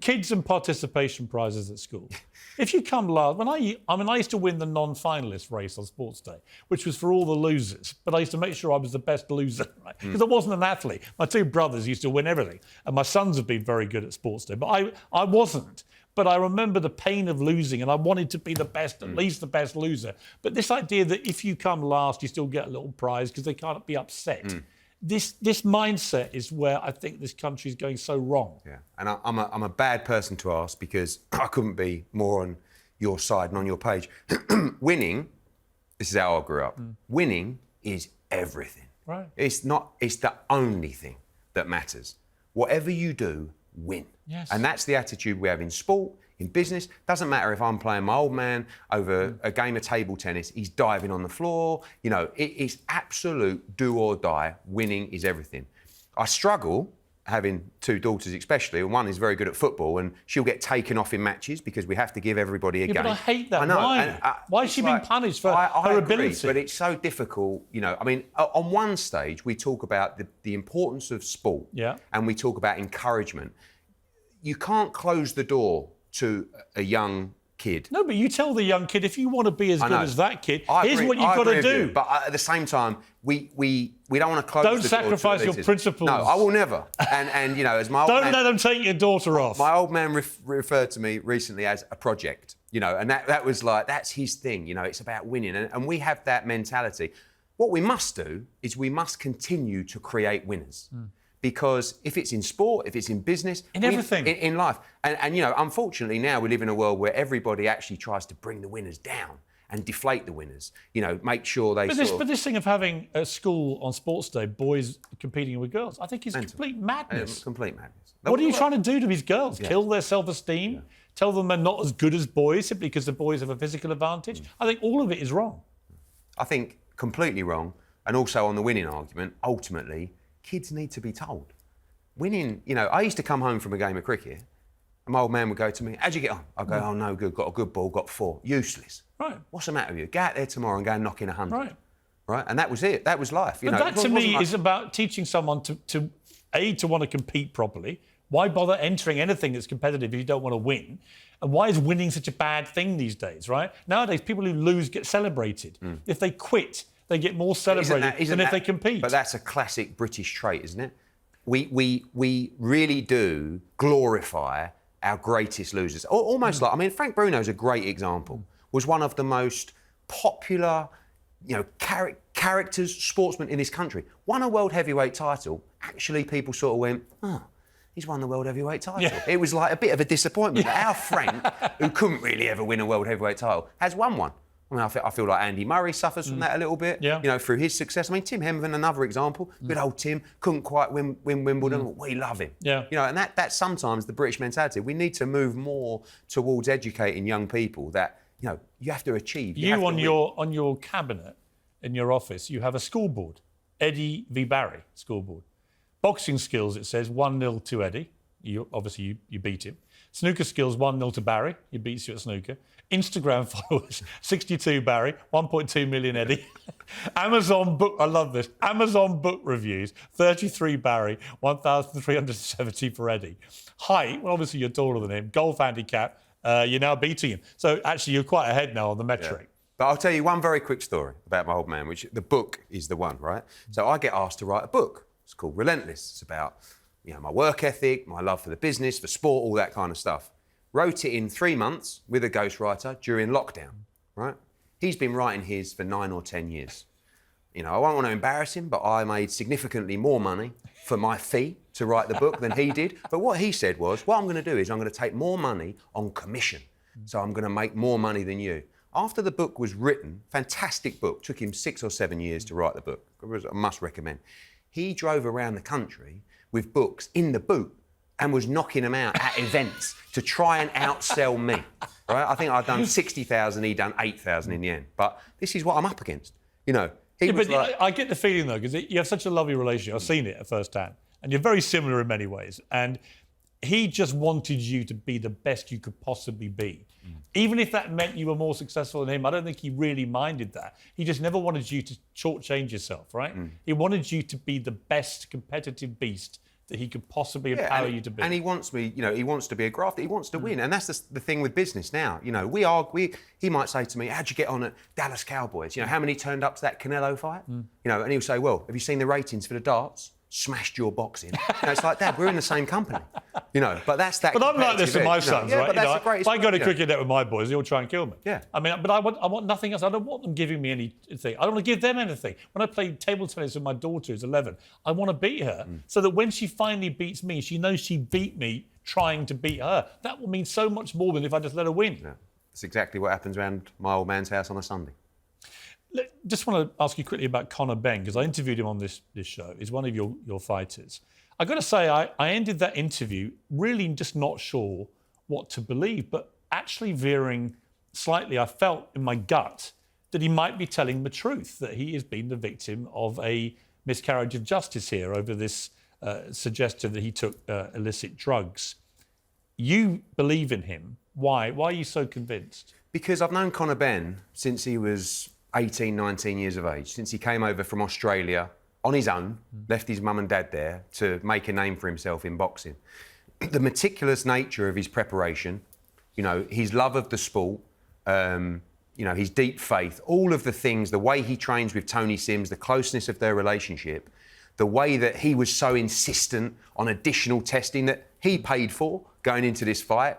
Kids and participation prizes at school. If you come last, I used to win the non-finalist race on Sports Day, which was for all the losers. But I used to make sure I was the best loser, right? Because I wasn't an athlete. My two brothers used to win everything, and my sons have been very good at Sports Day, but I wasn't. But I remember the pain of losing, and I wanted to be the best, at least the best loser. But this idea that if you come last, you still get a little prize because they can't be upset. This mindset is where I think this country is going so wrong. Yeah, and I'm a bad person to ask because I couldn't be more on your side and on your page. Winning, this is how I grew up. Winning is everything. Right. It's the only thing that matters. Whatever you do, win. Yes. And that's the attitude we have in sport, in business. Doesn't matter if I'm playing my old man over a game of table tennis, he's diving on the floor. You know, it is absolute do or die. Winning is everything. I struggle having two daughters especially, and one is very good at football and she'll get taken off in matches because we have to give everybody a game. But I hate that. I know. Why? Why is she being punished for her ability? But it's so difficult, you know. I mean, on one stage, we talk about the importance of sport, and we talk about encouragement. You can't close the door to a young kid. No, but you tell the young kid, if you want to be as good as that kid, here's what you've got to do. But at the same time, we don't want to close the door. Don't sacrifice your principles. No, I will never. And you know, as my old don't man, let them take your daughter off. My old man referred to me recently as a project. You know, and that was like, that's his thing. You know, it's about winning. And we have that mentality. What we must do is we must continue to create winners. Because if it's in sport, if it's in business... In everything. In life. And, you know, unfortunately now we live in a world where everybody actually tries to bring the winners down and deflate the winners. You know, make sure they But this thing of having a school on Sports Day, boys competing with girls, I think is complete madness. Complete madness. What are you trying to do to these girls? Kill their self-esteem? Tell them they're not as good as boys simply because the boys have a physical advantage? I think all of it is wrong. I think completely wrong. And also on the winning argument, ultimately... kids need to be told. Winning, you know, I used to come home from a game of cricket and my old man would go to me, how'd you get on? I'd go, oh, no good, got a good ball, got 4. Useless. Right. What's the matter with you? Go out there tomorrow and go and knock in 100. Right. Right? And that was it. That was life. You but know, that to me is about teaching someone to want to compete properly. Why bother entering anything that's competitive if you don't want to win? And why is winning such a bad thing these days, right? Nowadays, people who lose get celebrated. If they quit, they get more celebrated than if they compete. But that's a classic British trait, isn't it? We really do glorify our greatest losers. Almost like, I mean, Frank Bruno's a great example. Was one of the most popular, you know, characters, sportsmen in this country. Won a world heavyweight title. Actually, people sort of went, oh, he's won the world heavyweight title. Yeah. It was like a bit of a disappointment. Yeah. Our Frank, who couldn't really ever win a world heavyweight title, has won one. I mean, I feel like Andy Murray suffers from that a little bit, you know, through his success. I mean, Tim Henman, another example. Good old Tim, couldn't quite win Wimbledon. We love him. Yeah. You know, and that's sometimes the British mentality. We need to move more towards educating young people that, you know, you have to achieve. On your cabinet in your office, you have a scoreboard, Eddie v Barry scoreboard. Boxing skills, it says 1-0 to Eddie. Obviously you beat him. Snooker skills 1-0 to Barry. He beats you at snooker. Instagram followers 62 Barry, 1.2 million Eddie. Amazon book, I love this. Amazon book reviews 33 Barry, 1,370 for Eddie. Height, well, obviously you're taller than him. Golf handicap, you're now beating him. So actually you're quite ahead now on the metric. Yeah. But I'll tell you one very quick story about my old man, which the book is the one, right? So I get asked to write a book. It's called Relentless. It's about, you know, my work ethic, my love for the business, for sport, all that kind of stuff. Wrote it in 3 months with a ghostwriter during lockdown, right? He's been writing his for 9 or 10 years. You know, I won't want to embarrass him, but I made significantly more money for my fee to write the book than he did. But what he said was, what I'm going to do is I'm going to take more money on commission. So I'm going to make more money than you. After the book was written, fantastic book, took him 6 or 7 years to write the book. I must recommend. He drove around the country with books in the boot and was knocking them out at events to try and outsell me. Right? I think I'd done 60,000, he'd done 8,000 in the end. But this is what I'm up against. You know, I get the feeling, though, because you have such a lovely relationship. I've seen it at first hand. And you're very similar in many ways. And he just wanted you to be the best you could possibly be. Even if that meant you were more successful than him, I don't think he really minded that. He just never wanted you to shortchange yourself, right? He wanted you to be the best competitive beast that he could possibly empower you to be. And he wants me, he wants to be a grafter. He wants to win. And that's the thing with business now. He might say to me, how'd you get on at Dallas Cowboys? How many turned up to that Canelo fight? And he'll say, well, have you seen the ratings for the darts? Smashed your boxing. It's like, Dad, we're in the same company. But that's that. But I'm like this with my sons, right? But that's the greatest if I go to cricket net with my boys, they'll try and kill me. Yeah. I mean, but I want nothing else. I don't want them giving me anything. I don't want to give them anything. When I play table tennis with my daughter, who's 11, I want to beat her so that when she finally beats me, she knows she beat me trying to beat her. That will mean so much more than if I just let her win. Yeah. That's exactly what happens around my old man's house on a Sunday. Just want to ask you quickly about Conor Benn, because I interviewed him on this show. He's one of your fighters. I've got to say, I ended that interview really just not sure what to believe, but actually veering slightly. I felt in my gut that he might be telling the truth, that he has been the victim of a miscarriage of justice here over this suggestion that he took illicit drugs. You believe in him. Why? Why are you so convinced? Because I've known Conor Benn since he was 18, 19 years of age, since he came over from Australia on his own, left his mum and dad there to make a name for himself in boxing. The meticulous nature of his preparation, his love of the sport, his deep faith, all of the things, the way he trains with Tony Sims, the closeness of their relationship, the way that he was so insistent on additional testing that he paid for going into this fight,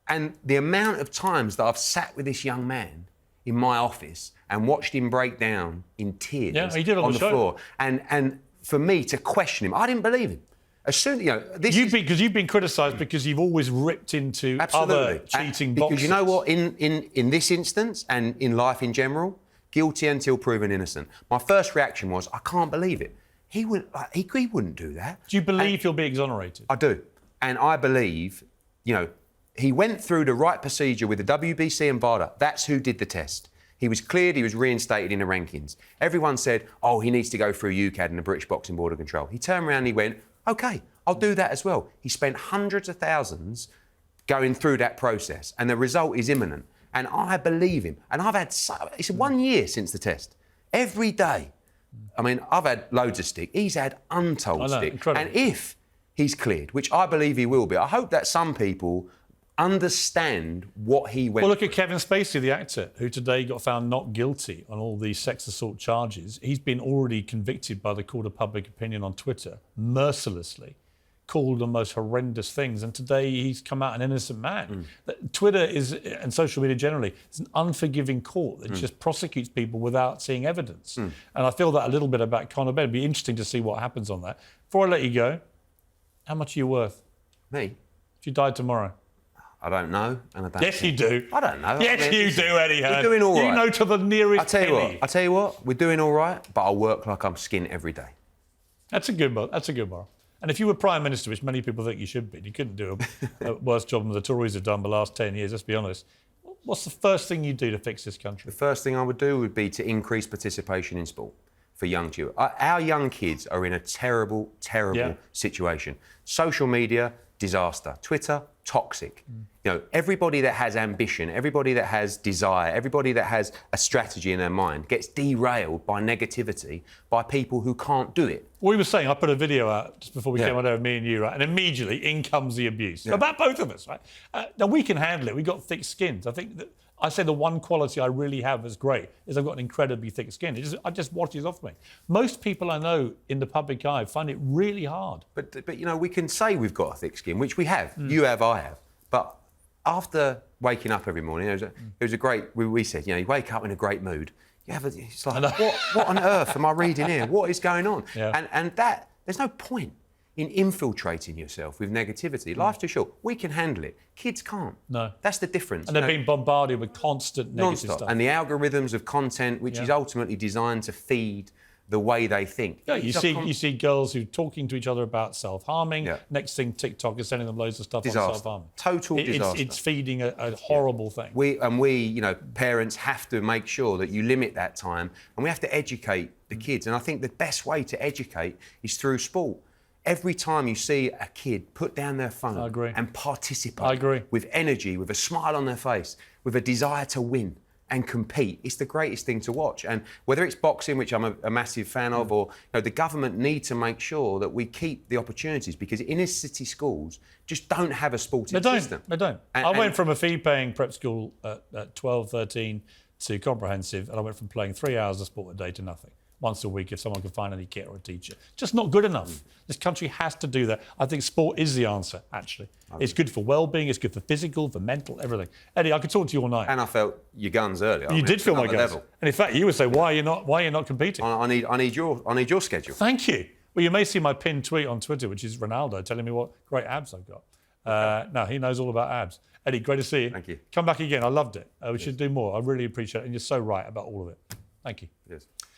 and the amount of times that I've sat with this young man in my office and watched him break down in tears he did on the show. floor. And for me to question him, I didn't believe him. As soon, because you've been criticised because you've always ripped into other cheating boxers. Because you know what, in this instance and in life in general, guilty until proven innocent. My first reaction was, I can't believe it. He wouldn't do that. Do you believe he'll be exonerated? I do. And I believe, he went through the right procedure with the WBC and VADA. That's who did the test. He was cleared, he was reinstated in the rankings. Everyone said, he needs to go through UCAD and the British Boxing Board of Control. He turned around and he went, OK, I'll do that as well. He spent hundreds of thousands going through that process, and the result is imminent. And I believe him. And it's 1 year since the test. Every day. I mean, I've had loads of stick. He's had untold stick. Incredible. And if he's cleared, which I believe he will be, I hope that some people understand what he went Well, look at Kevin Spacey, the actor, who today got found not guilty on all these sex assault charges. He's been already convicted by the Court of Public Opinion on Twitter, mercilessly, called the most horrendous things. And today he's come out an innocent man. Twitter and social media generally, it's an unforgiving court that just prosecutes people without seeing evidence. And I feel that a little bit about Conor Benn. It'd be interesting to see what happens on that. Before I let you go, how much are you worth? Me? If you died tomorrow? I don't know, and I don't. Yes, you do. I don't know. Yes, you do, Eddie Hearn. We're doing all right. You know to the nearest penny. I tell you what, we're doing all right, but I work like I'm skint every day. That's a good moral. And if you were Prime Minister, which many people think you should be, you couldn't do a worse job than the Tories have done the last 10 years, let's be honest. What's the first thing you do to fix this country? The first thing I would do would be to increase participation in sport for young children. Our young kids are in a terrible, terrible situation. Social media, disaster. Twitter, toxic. Everybody that has ambition, everybody that has desire, everybody that has a strategy in their mind gets derailed by negativity by people who can't do it. We were saying, I put a video out just before we came on there, me and you, right? And immediately in comes the abuse. About both of us, right? Now, we can handle it. We've got thick skins. I say the one quality I really have as great is I've got an incredibly thick skin. I just washes off me. Most people I know in the public eye find it really hard. But we can say we've got a thick skin, which we have. You have, I have. But after waking up every morning, it was a great. We said, you wake up in a great mood. It's like, what on earth am I reading here? What is going on? Yeah. And that there's no point in infiltrating yourself with negativity. Life's too short. We can handle it. Kids can't. No. That's the difference. And they're being bombarded with constant negative stuff. And the algorithms of content, which is ultimately designed to feed the way they think. Yeah, you see girls who are talking to each other about self-harming. Yeah. Next thing, TikTok is sending them loads of stuff on self-harming. Total disaster. It's feeding a horrible thing. We, parents have to make sure that you limit that time, and we have to educate the kids. And I think the best way to educate is through sport. Every time you see a kid put down their phone and participate with energy, with a smile on their face, with a desire to win, and compete, it's the greatest thing to watch. And whether it's boxing, which I'm a massive fan of, or the government need to make sure that we keep the opportunities, because inner city schools just don't have a sporting system. They don't. I went from a fee-paying prep school at 12, 13 to comprehensive, and I went from playing 3 hours of sport a day to nothing. Once a week if someone can find any kit or a teacher. Just not good enough. This country has to do that. I think sport is the answer, actually. It's good for well-being, it's good for physical, for mental, everything. Eddie, I could talk to you all night. And I felt your guns earlier. You did feel my guns. Level. And in fact, you would say, why are you not competing? I need your schedule. Thank you. Well, you may see my pinned tweet on Twitter, which is Ronaldo telling me what great abs I've got. No, he knows all about abs. Eddie, great to see you. Thank you. Come back again. I loved it. We should do more. I really appreciate it. And you're so right about all of it. Thank you. Yes.